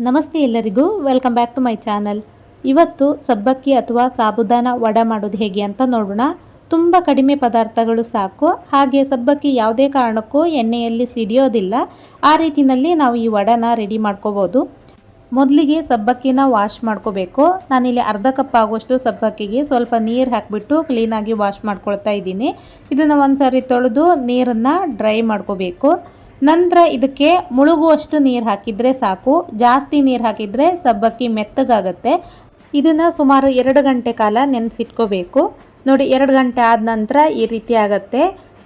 ನಮಸ್ತೆ ಎಲ್ಲರಿಗೂ, welcome back to my channel. ಇವತ್ತು ಸಬ್ಬಕ್ಕಿ ಅಥವಾ ಸಾಬುದಾನ ವಡ ಮಾಡೋದು ಹೇಗೆ ಅಂತ ನೋಡೋಣ. ತುಂಬ ಕಡಿಮೆ ಪದಾರ್ಥಗಳು ಸಾಕು, ಹಾಗೆ ಸಬ್ಬಕ್ಕಿ ಯಾವುದೇ ಕಾರಣಕ್ಕೂ ಎಣ್ಣೆಯಲ್ಲಿ ಸಿಡಿಯೋದಿಲ್ಲ. ಆ ರೀತಿಯಲ್ಲಿ ನಾವು ಈ ವಡನ ರೆಡಿ ಮಾಡ್ಕೋಬೋದು. ಮೊದಲಿಗೆ ಸಬ್ಬಕ್ಕಿನ ವಾಶ್ ಮಾಡ್ಕೋಬೇಕು. ನಾನಿಲ್ಲಿ ಅರ್ಧ ಕಪ್ ಆಗುವಷ್ಟು ಸಬ್ಬಕ್ಕಿಗೆ ಸ್ವಲ್ಪ ನೀರು ಹಾಕಿಬಿಟ್ಟು ಕ್ಲೀನಾಗಿ ವಾಶ್ ಮಾಡ್ಕೊಳ್ತಾ ಇದ್ದೀನಿ. ಇದನ್ನು ಒಂದ್ಸರಿ ತೊಳೆದು ನೀರನ್ನು ಡ್ರೈ ಮಾಡ್ಕೋಬೇಕು. ನಂತರ ಇದಕ್ಕೆ ಮುಳುಗುವಷ್ಟು ನೀರು ಹಾಕಿದರೆ ಸಾಕು. ಜಾಸ್ತಿ ನೀರು ಹಾಕಿದರೆ ಸಬ್ಬಕ್ಕಿ ಮೆತ್ತಗಾಗುತ್ತೆ. ಇದನ್ನು ಸುಮಾರು 2 ಗಂಟೆ ಕಾಲ ನೆನೆಸಿಟ್ಕೋಬೇಕು. ನೋಡಿ, 2 ಗಂಟೆ ಆದ ನಂತರ ಈ ರೀತಿ ಆಗುತ್ತೆ.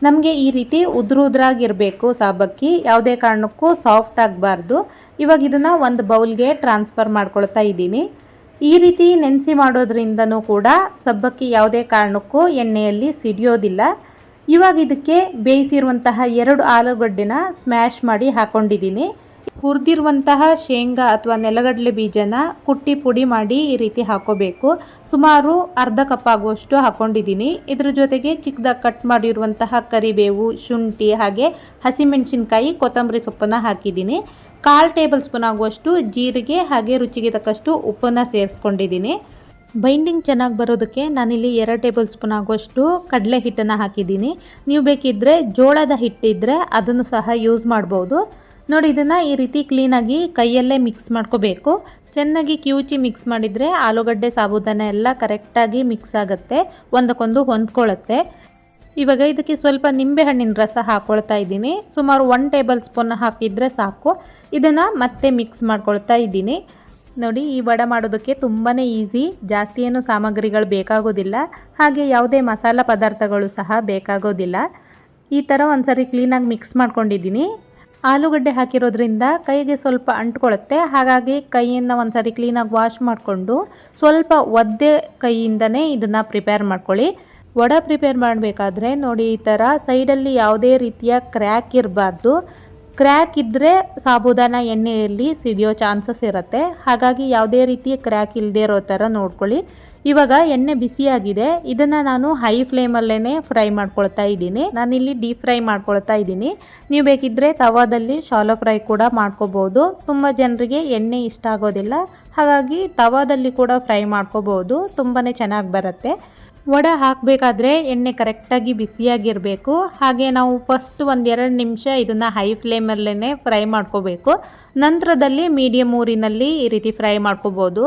ನಮಗೆ ಈ ರೀತಿ ಉದುರಾಗಿರಬೇಕು ಸಬ್ಬಕ್ಕಿ, ಯಾವುದೇ ಕಾರಣಕ್ಕೂ ಸಾಫ್ಟ್ ಆಗಬಾರ್ದು. ಇವಾಗ ಇದನ್ನು ಒಂದು ಬೌಲ್ಗೆ ಟ್ರಾನ್ಸ್ಫರ್ ಮಾಡ್ಕೊಳ್ತಾ ಇದ್ದೀನಿ. ಈ ರೀತಿ ನೆನೆಸಿ ಮಾಡೋದ್ರಿಂದನೂ ಕೂಡ ಸಬ್ಬಕ್ಕಿ ಯಾವುದೇ ಕಾರಣಕ್ಕೂ ಎಣ್ಣೆಯಲ್ಲಿ ಸಿಡಿಯೋದಿಲ್ಲ. ಇವಾಗ ಇದಕ್ಕೆ ಬೇಯಿಸಿರುವಂತಹ 2 ಆಲೂಗಡ್ಡೆನ ಸ್ಮ್ಯಾಶ್ ಮಾಡಿ ಹಾಕೊಂಡಿದ್ದೀನಿ. ಹುರಿದಿರುವಂತಹ ಶೇಂಗಾ ಅಥವಾ ನೆಲಗಡಲೆ ಬೀಜನ ಕುಟ್ಟಿ ಪುಡಿ ಮಾಡಿ ಈ ರೀತಿ ಹಾಕೋಬೇಕು. ಸುಮಾರು ಅರ್ಧ ಕಪ್ ಆಗುವಷ್ಟು ಹಾಕೊಂಡಿದ್ದೀನಿ. ಇದ್ರ ಜೊತೆಗೆ ಚಿಕ್ಕದಾಗಿ ಕಟ್ ಮಾಡಿರುವಂತಹ ಕರಿಬೇವು, ಶುಂಠಿ ಹಾಗೆ ಹಸಿಮೆಣಸಿನ್ಕಾಯಿ, ಕೊತ್ತಂಬರಿ ಸೊಪ್ಪನ್ನು ಹಾಕಿದ್ದೀನಿ. 1/4 ಟೇಬಲ್ ಸ್ಪೂನ್ ಆಗುವಷ್ಟು ಜೀರಿಗೆ ಹಾಗೆ ರುಚಿಗೆ ತಕ್ಕಷ್ಟು ಉಪ್ಪನ್ನು ಸೇರಿಸ್ಕೊಂಡಿದ್ದೀನಿ. ಬೈಂಡಿಂಗ್ ಚೆನ್ನಾಗಿ ಬರೋದಕ್ಕೆ ನಾನಿಲ್ಲಿ 2 ಟೇಬಲ್ ಸ್ಪೂನ್ ಆಗುವಷ್ಟು ಕಡಲೆ ಹಿಟ್ಟನ್ನು ಹಾಕಿದ್ದೀನಿ. ನೀವು ಬೇಕಿದ್ದರೆ ಜೋಳದ ಹಿಟ್ಟಿದ್ದರೆ ಅದನ್ನು ಸಹ ಯೂಸ್ ಮಾಡ್ಬೋದು. ನೋಡಿ, ಇದನ್ನು ಈ ರೀತಿ ಕ್ಲೀನಾಗಿ ಕೈಯಲ್ಲೇ ಮಿಕ್ಸ್ ಮಾಡ್ಕೋಬೇಕು. ಚೆನ್ನಾಗಿ ಕಿವುಚಿ ಮಿಕ್ಸ್ ಮಾಡಿದರೆ ಆಲೂಗಡ್ಡೆ ಸಾಬುದಾನ ಎಲ್ಲ ಕರೆಕ್ಟಾಗಿ ಮಿಕ್ಸ್ ಆಗುತ್ತೆ, ಒಂದಕ್ಕೊಂದು ಹೊಂದ್ಕೊಳ್ಳುತ್ತೆ. ಇವಾಗ ಇದಕ್ಕೆ ಸ್ವಲ್ಪ ನಿಂಬೆಹಣ್ಣಿನ ರಸ ಹಾಕ್ಕೊಳ್ತಾ ಇದ್ದೀನಿ. ಸುಮಾರು 1 ಟೇಬಲ್ ಸ್ಪೂನ್ ಹಾಕಿದರೆ ಸಾಕು. ಇದನ್ನು ಮತ್ತೆ ಮಿಕ್ಸ್ ಮಾಡ್ಕೊಳ್ತಾ ಇದ್ದೀನಿ. ನೋಡಿ, ಈ ವಡೆ ಮಾಡೋದಕ್ಕೆ ತುಂಬಾ ಈಸಿ. ಜಾಸ್ತಿ ಏನು ಸಾಮಗ್ರಿಗಳು ಬೇಕಾಗೋದಿಲ್ಲ, ಹಾಗೆ ಯಾವುದೇ ಮಸಾಲ ಪದಾರ್ಥಗಳು ಸಹ ಬೇಕಾಗೋದಿಲ್ಲ. ಈ ಥರ ಒಂದ್ಸರಿ ಕ್ಲೀನಾಗಿ ಮಿಕ್ಸ್ ಮಾಡ್ಕೊಂಡಿದ್ದೀನಿ. ಆಲೂಗಡ್ಡೆ ಹಾಕಿರೋದ್ರಿಂದ ಕೈಗೆ ಸ್ವಲ್ಪ ಅಂಟ್ಕೊಳ್ಳುತ್ತೆ, ಹಾಗಾಗಿ ಕೈಯನ್ನು ಒಂದ್ಸರಿ ಕ್ಲೀನಾಗಿ ವಾಶ್ ಮಾಡಿಕೊಂಡು ಸ್ವಲ್ಪ ಒದ್ದೆ ಕೈಯಿಂದನೇ ಇದನ್ನು ಪ್ರಿಪೇರ್ ಮಾಡ್ಕೊಳ್ಳಿ. ವಡೆ ಪ್ರಿಪೇರ್ ಮಾಡಬೇಕಾದ್ರೆ ನೋಡಿ, ಈ ಥರ ಸೈಡಲ್ಲಿ ಯಾವುದೇ ರೀತಿಯ ಕ್ರ್ಯಾಕ್ ಇರಬಾರ್ದು. ಕ್ರ್ಯಾಕ್ ಇದ್ದರೆ ಸಾಬುದಾನ ಎಣ್ಣೆಯಲ್ಲಿ ಸಿಡಿಯೋ ಚಾನ್ಸಸ್ ಇರುತ್ತೆ. ಹಾಗಾಗಿ ಯಾವುದೇ ರೀತಿಯ ಕ್ರ್ಯಾಕ್ ಇಲ್ಲದೆ ಇರೋ ಥರ ನೋಡ್ಕೊಳ್ಳಿ. ಇವಾಗ ಎಣ್ಣೆ ಬಿಸಿಯಾಗಿದೆ. ಇದನ್ನು ನಾನು ಹೈ ಫ್ಲೇಮಲ್ಲೇ ಫ್ರೈ ಮಾಡ್ಕೊಳ್ತಾ ಇದ್ದೀನಿ. ನಾನಿಲ್ಲಿ ಡೀಪ್ ಫ್ರೈ ಮಾಡ್ಕೊಳ್ತಾ ಇದ್ದೀನಿ. ನೀವು ಬೇಕಿದ್ದರೆ ತವಾದಲ್ಲಿ ಶಾಲೋ ಫ್ರೈ ಕೂಡ ಮಾಡ್ಕೋಬೋದು. ತುಂಬ ಜನರಿಗೆ ಎಣ್ಣೆ ಇಷ್ಟ ಆಗೋದಿಲ್ಲ, ಹಾಗಾಗಿ ತವಾದಲ್ಲಿ ಕೂಡ ಫ್ರೈ ಮಾಡ್ಕೋಬೋದು. ತುಂಬಾ ಚೆನ್ನಾಗಿ ಬರುತ್ತೆ. ವಡೆ ಹಾಕಬೇಕಾದ್ರೆ ಎಣ್ಣೆ ಕರೆಕ್ಟಾಗಿ ಬಿಸಿಯಾಗಿರಬೇಕು. ಹಾಗೆ ನಾವು ಫಸ್ಟ್ 1-2 ನಿಮಿಷ ಇದನ್ನು ಹೈ ಫ್ಲೇಮಲ್ಲೇ ಫ್ರೈ ಮಾಡ್ಕೋಬೇಕು. ನಂತರದಲ್ಲಿ ಮೀಡಿಯಮ್ ಊರಿನಲ್ಲಿ ಈ ರೀತಿ ಫ್ರೈ ಮಾಡ್ಕೋಬೋದು.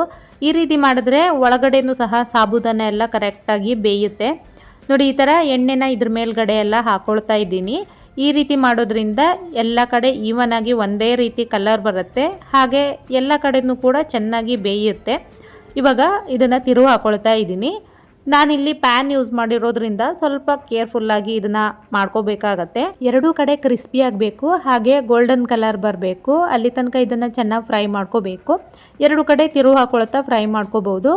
ಈ ರೀತಿ ಮಾಡಿದ್ರೆ ಒಳಗಡೆನೂ ಸಹ ಸಾಬುದಾನ ಎಲ್ಲ ಕರೆಕ್ಟಾಗಿ ಬೇಯುತ್ತೆ. ನೋಡಿ, ಈ ಥರ ಎಣ್ಣೆನ ಇದ್ರ ಮೇಲ್ಗಡೆ ಎಲ್ಲ ಹಾಕ್ಕೊಳ್ತಾ ಇದ್ದೀನಿ. ಈ ರೀತಿ ಮಾಡೋದ್ರಿಂದ ಎಲ್ಲ ಕಡೆ ಈವನ್ ಆಗಿ ಒಂದೇ ರೀತಿ ಕಲರ್ ಬರುತ್ತೆ, ಹಾಗೆ ಎಲ್ಲ ಕಡೆನೂ ಕೂಡ ಚೆನ್ನಾಗಿ ಬೇಯುತ್ತೆ. ಇವಾಗ ಇದನ್ನು ತಿರುವು ಹಾಕ್ಕೊಳ್ತಾ ಇದ್ದೀನಿ. ನಾನಿಲ್ಲಿ ಪ್ಯಾನ್ ಯೂಸ್ ಮಾಡಿರೋದ್ರಿಂದ ಸ್ವಲ್ಪ ಕೇರ್ಫುಲ್ಲಾಗಿ ಇದನ್ನು ಮಾಡ್ಕೋಬೇಕಾಗತ್ತೆ. 2 ಕಡೆ ಕ್ರಿಸ್ಪಿ ಆಗಬೇಕು, ಹಾಗೆ ಗೋಲ್ಡನ್ ಕಲರ್ ಬರಬೇಕು. ಅಲ್ಲಿ ತನಕ ಇದನ್ನು ಚೆನ್ನಾಗಿ ಫ್ರೈ ಮಾಡ್ಕೋಬೇಕು. 2 ಕಡೆ ತಿರುವು ಹಾಕೊಳ್ತಾ ಫ್ರೈ ಮಾಡ್ಕೋಬೋದು.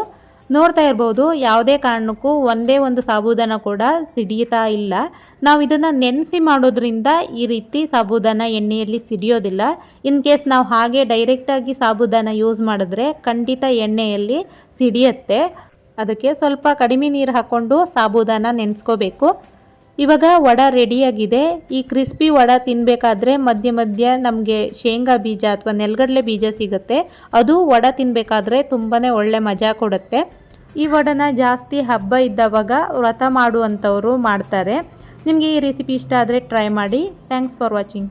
ನೋಡ್ತಾ ಇರ್ಬೋದು, ಯಾವುದೇ ಕಾರಣಕ್ಕೂ ಒಂದೇ ಒಂದು ಸಾಬುದಾನ ಕೂಡ ಸಿಡಿಯುತ್ತಾ ಇಲ್ಲ. ನಾವು ಇದನ್ನು ನೆನೆಸಿ ಮಾಡೋದ್ರಿಂದ ಈ ರೀತಿ ಸಾಬುದಾನ ಎಣ್ಣೆಯಲ್ಲಿ ಸಿಡಿಯೋದಿಲ್ಲ. ಇನ್ ಕೇಸ್ ನಾವು ಹಾಗೆ ಡೈರೆಕ್ಟಾಗಿ ಸಾಬುದಾನ ಯೂಸ್ ಮಾಡಿದ್ರೆ ಖಂಡಿತ ಎಣ್ಣೆಯಲ್ಲಿ ಸಿಡಿಯುತ್ತೆ. ಅದಕ್ಕೆ ಸ್ವಲ್ಪ ಕಡಿಮೆ ನೀರು ಹಾಕ್ಕೊಂಡು ಸಾಬುದಾನ ನೆನೆಸ್ಕೋಬೇಕು. ಇವಾಗ ವಡ ರೆಡಿಯಾಗಿದೆ. ಈ ಕ್ರಿಸ್ಪಿ ವಡ ತಿನ್ನಬೇಕಾದ್ರೆ ಮಧ್ಯ ಮಧ್ಯ ನಮಗೆ ಶೇಂಗಾ ಬೀಜ ಅಥವಾ ನೆಲಗಡಲೆ ಬೀಜ ಸಿಗುತ್ತೆ. ಅದು ವಡ ತಿನ್ನಬೇಕಾದ್ರೆ ತುಂಬಾ ಒಳ್ಳೆ ಮಜಾ ಕೊಡುತ್ತೆ. ಈ ವಡನ ಜಾಸ್ತಿ ಹಬ್ಬ ಇದ್ದವಾಗ ವ್ರತ ಮಾಡುವಂಥವರು ಮಾಡ್ತಾರೆ. ನಿಮಗೆ ಈ ರೆಸಿಪಿ ಇಷ್ಟ ಆದರೆ ಟ್ರೈ ಮಾಡಿ. Thanks for watching.